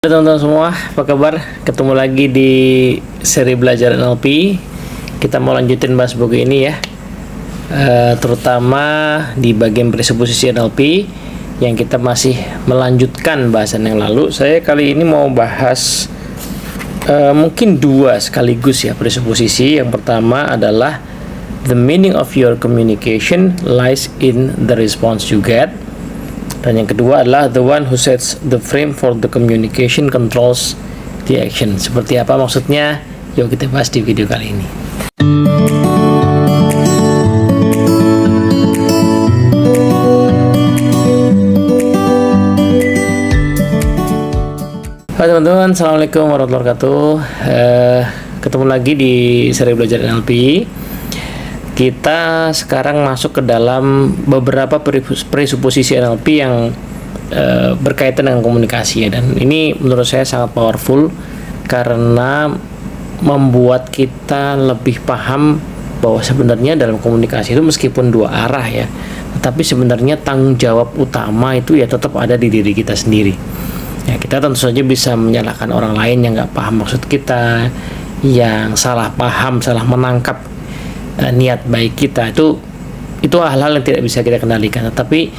Halo teman-teman semua, apa kabar? Ketemu lagi di seri belajar NLP. Kita mau lanjutin bahas buku ini ya, terutama di bagian presuposisi NLP yang kita masih melanjutkan bahasan yang lalu. Saya kali ini mau bahas mungkin dua sekaligus ya presuposisi. Yang pertama adalah the meaning of your communication lies in the response you get. Dan yang kedua adalah the one who sets the frame for the communication controls the action. Seperti apa maksudnya? Yuk kita bahas di video kali ini. Halo teman-teman, assalamualaikum warahmatullahi wabarakatuh. Ketemu lagi di seri belajar NLP. Kita sekarang masuk ke dalam beberapa presuposisi NLP yang berkaitan dengan komunikasi ya. Dan ini menurut saya sangat powerful karena membuat kita lebih paham bahwa sebenarnya dalam komunikasi itu meskipun dua arah ya, tetapi sebenarnya tanggung jawab utama itu ya tetap ada di diri kita sendiri. Ya, kita tentu saja bisa menyalahkan orang lain yang nggak paham maksud kita, yang salah paham, salah menangkap niat baik kita, itu hal-hal yang tidak bisa kita kendalikan. Tetapi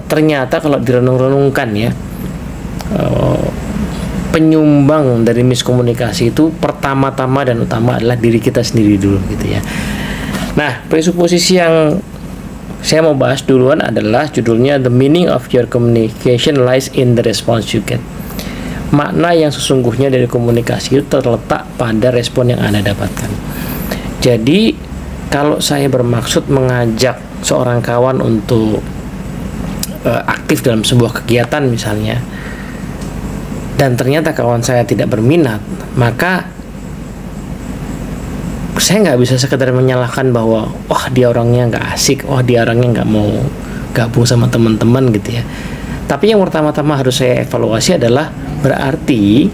ternyata kalau direnung-renungkan ya, penyumbang dari miskomunikasi itu pertama-tama dan utama adalah diri kita sendiri dulu gitu ya. Nah, presuposisi yang saya mau bahas duluan adalah judulnya The Meaning of Your Communication Lies in the Response You Get. Makna yang sesungguhnya dari komunikasi itu terletak pada respon yang Anda dapatkan. Jadi kalau saya bermaksud mengajak seorang kawan untuk aktif dalam sebuah kegiatan misalnya, dan ternyata kawan saya tidak berminat, maka saya nggak bisa sekedar menyalahkan bahwa wah dia orangnya nggak asik, wah dia orangnya nggak mau gabung sama teman-teman gitu ya. Tapi yang pertama-tama harus saya evaluasi adalah berarti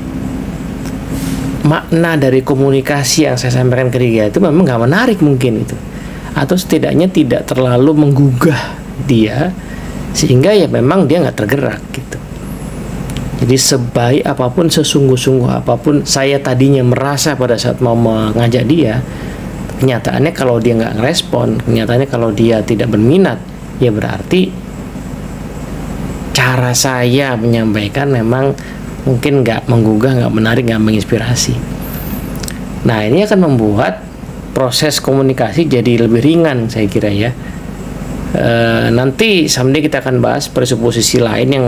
makna dari komunikasi yang saya sampaikan ke dia itu memang nggak menarik mungkin itu, atau setidaknya tidak terlalu menggugah dia sehingga ya memang dia nggak tergerak gitu. Jadi sebaik apapun, sesungguh-sungguh apapun saya tadinya merasa pada saat mau mengajak dia, kenyataannya kalau dia nggak ngerespon, kenyataannya kalau dia tidak berminat, ya berarti cara saya menyampaikan memang mungkin nggak menggugah, nggak menarik, nggak menginspirasi. Nah, ini akan membuat proses komunikasi jadi lebih ringan saya kira ya. Nanti someday kita akan bahas presuposisi lain yang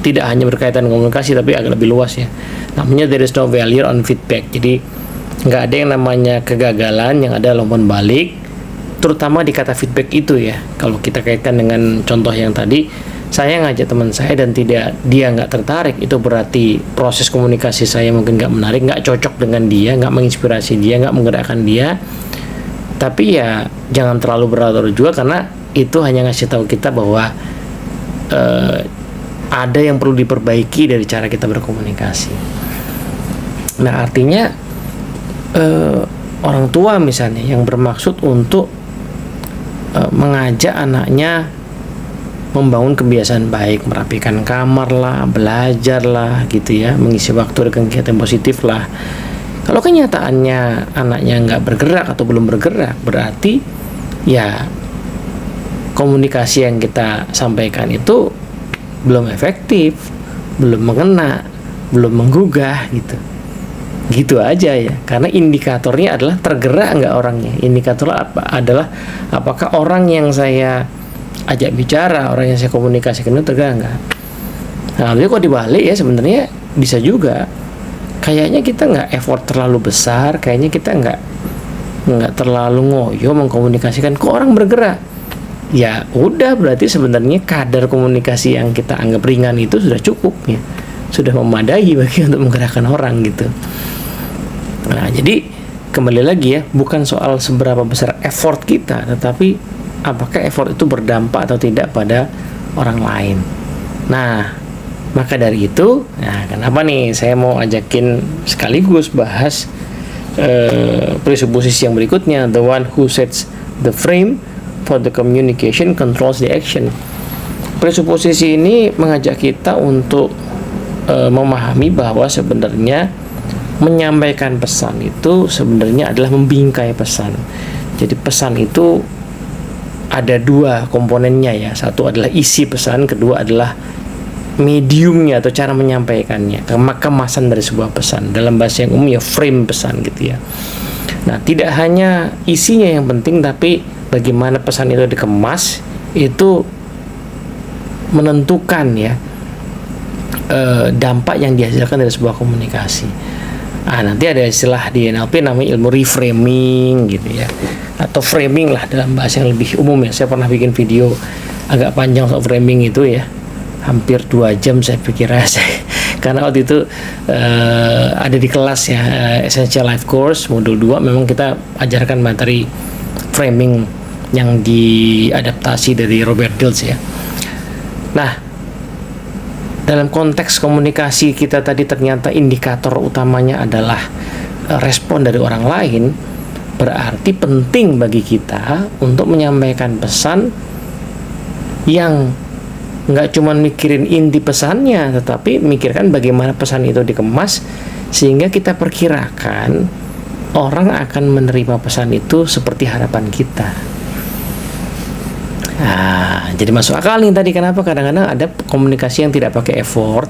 tidak hanya berkaitan dengan komunikasi tapi agak lebih luas ya. Namanya there is no failure on feedback. Jadi nggak ada yang namanya kegagalan, yang ada umpan balik, terutama di kata feedback itu ya. Kalau kita kaitkan dengan contoh yang tadi, saya ngajak teman saya dan dia nggak tertarik, itu berarti proses komunikasi saya mungkin nggak menarik, nggak cocok dengan dia, nggak menginspirasi dia, nggak menggerakkan dia. Tapi ya jangan terlalu berlarut juga, karena itu hanya ngasih tahu kita bahwa ada yang perlu diperbaiki dari cara kita berkomunikasi. Nah, artinya orang tua misalnya yang bermaksud untuk mengajak anaknya membangun kebiasaan baik, merapikan kamar lah, belajar lah gitu ya, mengisi waktu dengan kegiatan positif lah. Kalau kenyataannya anaknya nggak bergerak atau belum bergerak, berarti ya komunikasi yang kita sampaikan itu belum efektif, belum mengena, belum menggugah gitu. Gitu aja ya, karena indikatornya adalah tergerak nggak orangnya. Indikatornya adalah apakah orang yang saya ajak bicara, orang yang saya komunikasikan itu tergerak nggak. Nah, tapi kok dibalik ya, sebenarnya bisa juga kayaknya kita nggak effort terlalu besar, kayaknya kita nggak terlalu ngoyo mengkomunikasikan, kok orang bergerak. Ya udah, berarti sebenarnya kadar komunikasi yang kita anggap ringan itu sudah cukup ya, sudah memadai bagi untuk menggerakkan orang gitu. Nah, jadi kembali lagi ya, bukan soal seberapa besar effort kita, tetapi apakah effort itu berdampak atau tidak pada orang lain. Nah, maka dari itu, nah kenapa nih saya mau ajakin sekaligus bahas presuposisi yang berikutnya, the one who sets the frame for the communication controls the action. Presuposisi ini mengajak kita untuk memahami bahwa sebenarnya menyampaikan pesan itu sebenarnya adalah membingkai pesan. Jadi pesan itu ada dua komponennya ya. Satu adalah isi pesan, kedua adalah mediumnya atau cara menyampaikannya, kemasan dari sebuah pesan. Dalam bahasa yang umum ya frame pesan gitu ya. Nah, tidak hanya isinya yang penting, tapi bagaimana pesan itu dikemas itu menentukan ya dampak yang dihasilkan dari sebuah komunikasi. Nanti ada istilah di NLP namanya ilmu reframing gitu ya, atau framing lah dalam bahasa yang lebih umum ya. Saya pernah bikin video agak panjang soal framing itu ya, hampir 2 jam saya pikir karena waktu itu ada di kelas ya, Essential Life Course modul 2 memang kita ajarkan materi framing yang diadaptasi dari Robert Dilts ya. Nah, dalam konteks komunikasi kita tadi ternyata indikator utamanya adalah respon dari orang lain, berarti penting bagi kita untuk menyampaikan pesan yang nggak cuma mikirin inti pesannya, tetapi mikirkan bagaimana pesan itu dikemas sehingga kita perkirakan orang akan menerima pesan itu seperti harapan kita. Jadi masuk akal nih tadi kenapa kadang-kadang ada komunikasi yang tidak pakai effort,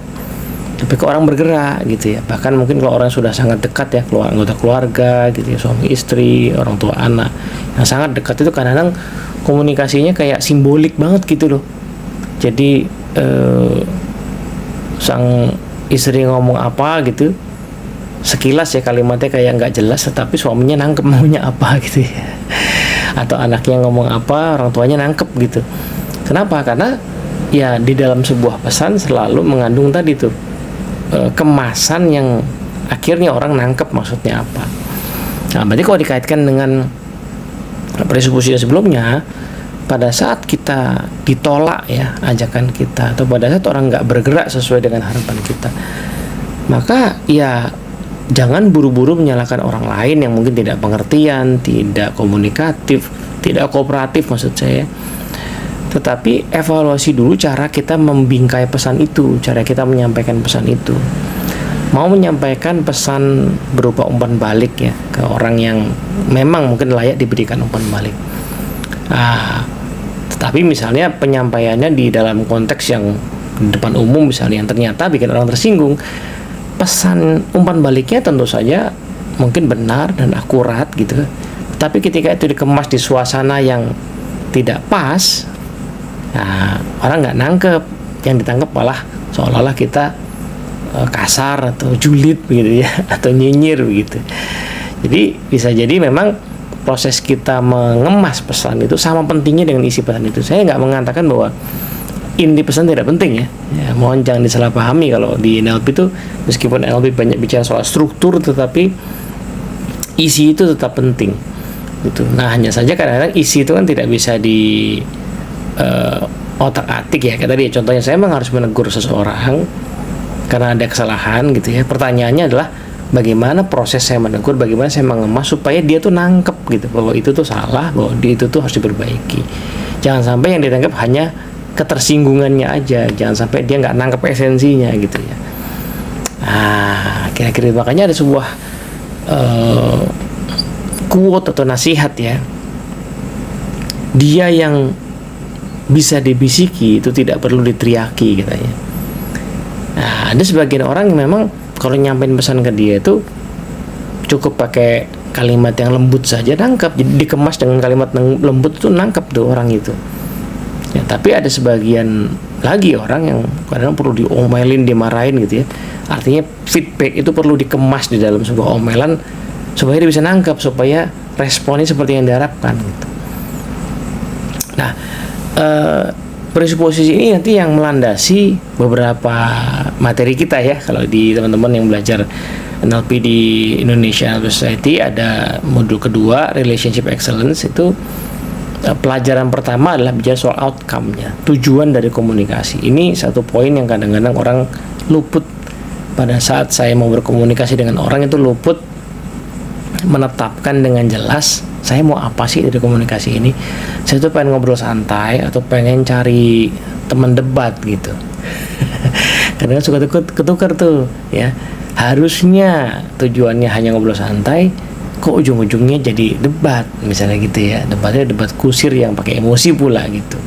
tapi ke orang bergerak gitu ya. Bahkan mungkin kalau orang sudah sangat dekat ya, anggota keluarga gitu ya, suami istri, orang tua anak yang sangat dekat itu kadang-kadang komunikasinya kayak simbolik banget gitu loh. Jadi sang istri ngomong apa gitu, sekilas ya kalimatnya kayak nggak jelas, tetapi suaminya nangkep maunya apa gitu ya. Atau anaknya ngomong apa, orang tuanya nangkep gitu. Kenapa? Karena ya di dalam sebuah pesan selalu mengandung tadi tuh kemasan yang akhirnya orang nangkep maksudnya apa. Nah, berarti kalau dikaitkan dengan presuposisi sebelumnya, pada saat kita ditolak ya ajakan kita, atau pada saat orang nggak bergerak sesuai dengan harapan kita, maka ya jangan buru-buru menyalahkan orang lain yang mungkin tidak pengertian, tidak komunikatif, tidak kooperatif maksud saya. Tetapi evaluasi dulu cara kita membingkai pesan itu, cara kita menyampaikan pesan itu. Mau menyampaikan pesan berupa umpan balik ya ke orang yang memang mungkin layak diberikan umpan balik. Tetapi misalnya penyampaiannya di dalam konteks yang di depan umum misalnya yang ternyata bikin orang tersinggung, pesan umpan baliknya tentu saja mungkin benar dan akurat gitu. Tapi ketika itu dikemas di suasana yang tidak pas, orang nggak nangkep, yang ditangkap malah seolah-olah kita kasar atau julid begitu ya, atau nyinyir begitu. Jadi bisa jadi memang proses kita mengemas pesan itu sama pentingnya dengan isi pesan itu. Saya nggak mengatakan bahwa inti pesan tidak penting ya. Mohon jangan disalahpahami kalau di NLP itu meskipun NLP banyak bicara soal struktur, tetapi isi itu tetap penting gitu. Nah, hanya saja kadang-kadang isi itu kan tidak bisa di otak-atik ya. Kayak tadi contohnya saya memang harus menegur seseorang karena ada kesalahan gitu ya. Pertanyaannya adalah bagaimana proses saya menegur, bagaimana saya mengemas supaya dia tuh nangkep gitu bahwa itu tuh salah, bahwa dia itu tuh harus diperbaiki. Jangan sampai yang ditangkap hanya ketersinggungannya aja, jangan sampai dia nggak nangkep esensinya gitu ya. Kira-kira makanya ada sebuah quote atau nasihat ya, dia yang bisa dibisiki itu tidak perlu diteriaki katanya. Ada sebagian orang yang memang kalau nyampein pesan ke dia itu cukup pakai kalimat yang lembut saja nangkep, jadi dikemas dengan kalimat yang lembut itu nangkep tuh orang itu ya. Tapi ada sebagian lagi orang yang kadang perlu diomelin, dimarahin gitu ya. Artinya feedback itu perlu dikemas di dalam sebuah omelan supaya dia bisa nangkep, supaya responnya seperti yang diharapkan gitu. Nah, presuposisi ini nanti yang melandasi beberapa materi kita ya. Kalau di teman-teman yang belajar NLP di Indonesia Society ada modul kedua Relationship Excellence, itu pelajaran pertama adalah bicara soal outcome-nya, tujuan dari komunikasi. Ini satu poin yang kadang-kadang orang luput pada saat saya mau berkomunikasi dengan orang, itu luput menetapkan dengan jelas saya mau apa sih dari komunikasi ini. Saya tuh pengen ngobrol santai atau pengen cari teman debat gitu. Kadang suka ketukar tuh ya. Harusnya tujuannya hanya ngobrol santai, kok ujung-ujungnya jadi debat misalnya gitu ya. Debatnya debat kusir yang pakai emosi pula gitu.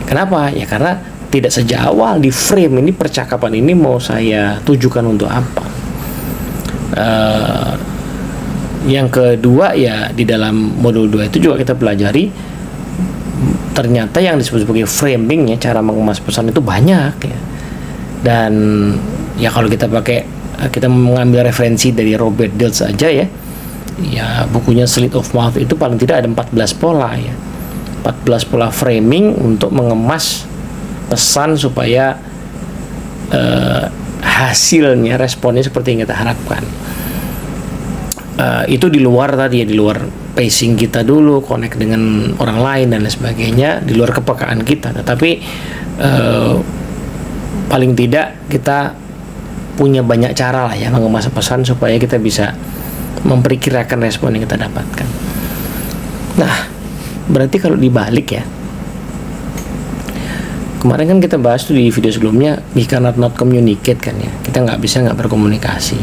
Kenapa? Ya karena tidak sejak awal di frame ini percakapan ini mau saya tujukan untuk apa. Yang kedua ya, di dalam modul 2 itu juga kita pelajari ternyata yang disebut sebagai framing ya, cara mengemas pesan itu banyak ya. Dan ya kalau kita mengambil referensi dari Robert Dilts aja ya, bukunya Sleight of Mouth itu paling tidak ada 14 pola ya. 14 pola framing untuk mengemas pesan supaya hasilnya, responnya seperti yang kita harapkan. Itu di luar tadi ya, di luar pacing kita dulu, connect dengan orang lain dan lain sebagainya, di luar kepekaan kita. Tetapi paling tidak kita punya banyak cara lah ya mengemas pesan supaya kita bisa memperkirakan respon yang kita dapatkan. Nah, berarti kalau dibalik ya, kemarin kan kita bahas tuh di video sebelumnya, we cannot not communicate kan ya, kita nggak bisa nggak berkomunikasi.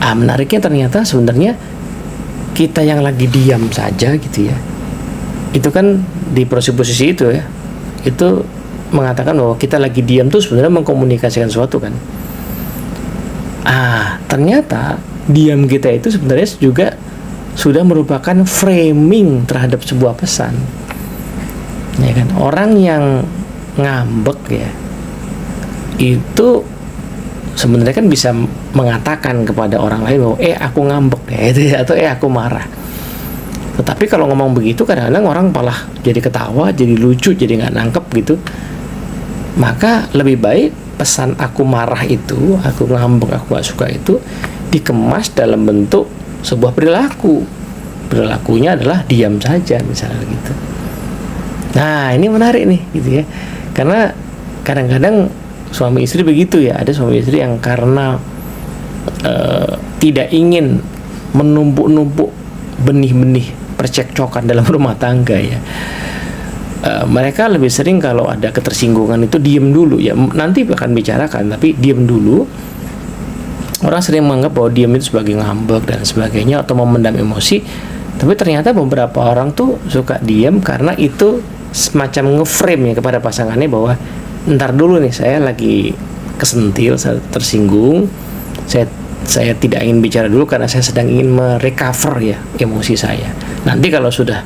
Menariknya ternyata sebenarnya kita yang lagi diam saja gitu ya, itu kan di posisi itu ya, itu mengatakan bahwa kita lagi diam tuh sebenarnya mengkomunikasikan sesuatu kan. Ternyata diam kita itu sebenarnya juga sudah merupakan framing terhadap sebuah pesan ya kan. Orang yang ngambek ya, itu sebenarnya kan bisa mengatakan kepada orang lain bahwa aku ngambek ya, itu atau aku marah. Tetapi kalau ngomong begitu kadang-kadang orang malah jadi ketawa, jadi lucu, jadi nggak nangkep gitu. Maka lebih baik pesan aku marah itu, aku ngambek, aku nggak suka itu dikemas dalam bentuk sebuah perilaku. Perilakunya adalah diam saja misalnya gitu. Nah, ini menarik nih gitu ya. Karena kadang-kadang suami istri begitu ya, ada suami istri yang karena tidak ingin menumpuk-numpuk benih-benih percekcokan dalam rumah tangga ya, mereka lebih sering kalau ada ketersinggungan itu diem dulu ya, nanti akan bicarakan tapi diem dulu. Orang sering menganggap bahwa diem itu sebagai ngambek dan sebagainya atau memendam emosi, tapi ternyata beberapa orang tuh suka diem karena itu semacam ngeframe ya kepada pasangannya bahwa ntar dulu nih, saya lagi kesentil, saya tersinggung, saya tidak ingin bicara dulu karena saya sedang ingin merecover ya emosi saya. Nanti kalau sudah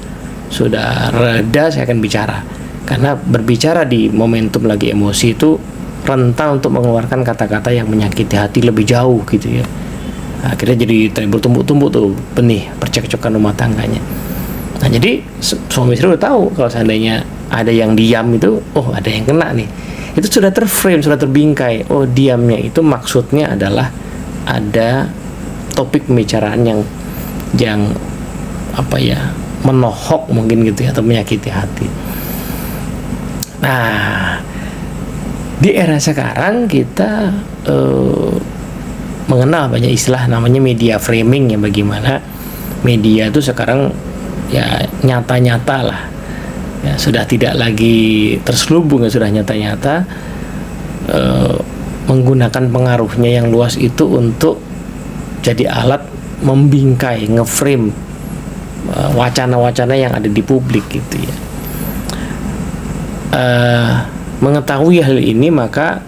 reda saya akan bicara. Karena berbicara di momentum lagi emosi itu rentan untuk mengeluarkan kata-kata yang menyakiti hati lebih jauh gitu ya. Akhirnya jadi bertumbuk-tumbuk tuh benih percekcokan rumah tangganya. Nah, jadi suami istri udah tahu kalau seandainya ada yang diam itu, ada yang kena nih. Itu sudah terframe, sudah terbingkai. Diamnya itu maksudnya adalah ada topik pembicaraan yang apa ya, menohok mungkin gitu ya, atau menyakiti hati. Nah, di era sekarang kita mengenal banyak istilah namanya media framing ya, bagaimana media itu sekarang ya nyata-nyata lah ya, sudah tidak lagi terselubung ya, sudah nyata-nyata menggunakan pengaruhnya yang luas itu untuk jadi alat membingkai, ngeframe wacana-wacana yang ada di publik gitu ya. Mengetahui hal ini maka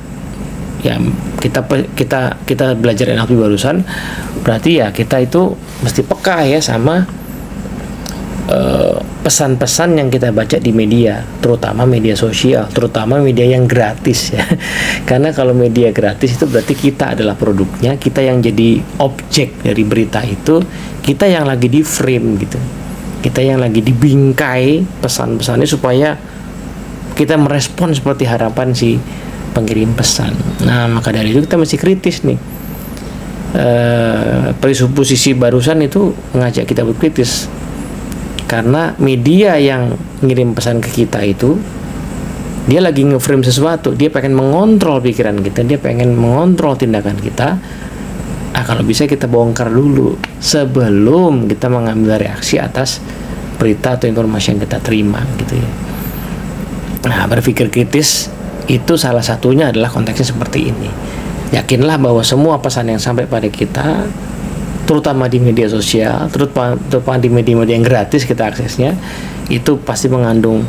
ya kita belajar NLP barusan, berarti ya kita itu mesti peka ya sama pesan-pesan yang kita baca di media, terutama media sosial, terutama media yang gratis ya. Karena kalau media gratis itu berarti kita adalah produknya, kita yang jadi objek dari berita itu, kita yang lagi di frame gitu, kita yang lagi dibingkai pesan-pesannya supaya kita merespon seperti harapan si pengirim pesan. Nah, maka dari itu kita mesti kritis nih. Presupposisi barusan itu mengajak kita berkritis. Karena media yang ngirim pesan ke kita itu, dia lagi nge-frame sesuatu, dia pengen mengontrol pikiran kita, dia pengen mengontrol tindakan kita. Kalau bisa kita bongkar dulu sebelum kita mengambil reaksi atas berita atau informasi yang kita terima gitu ya. Nah, berpikir kritis itu salah satunya adalah konteksnya seperti ini. Yakinlah bahwa semua pesan yang sampai pada kita, terutama di media sosial, terutama di media-media yang gratis kita aksesnya, itu pasti mengandung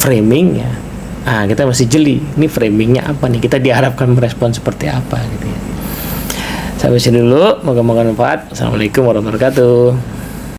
framing ya. Nah, kita mesti jeli, ini framingnya apa nih, kita diharapkan merespon seperti apa gitu ya. Sampai sini dulu, moga-moga bermanfaat. Assalamualaikum warahmatullahi wabarakatuh.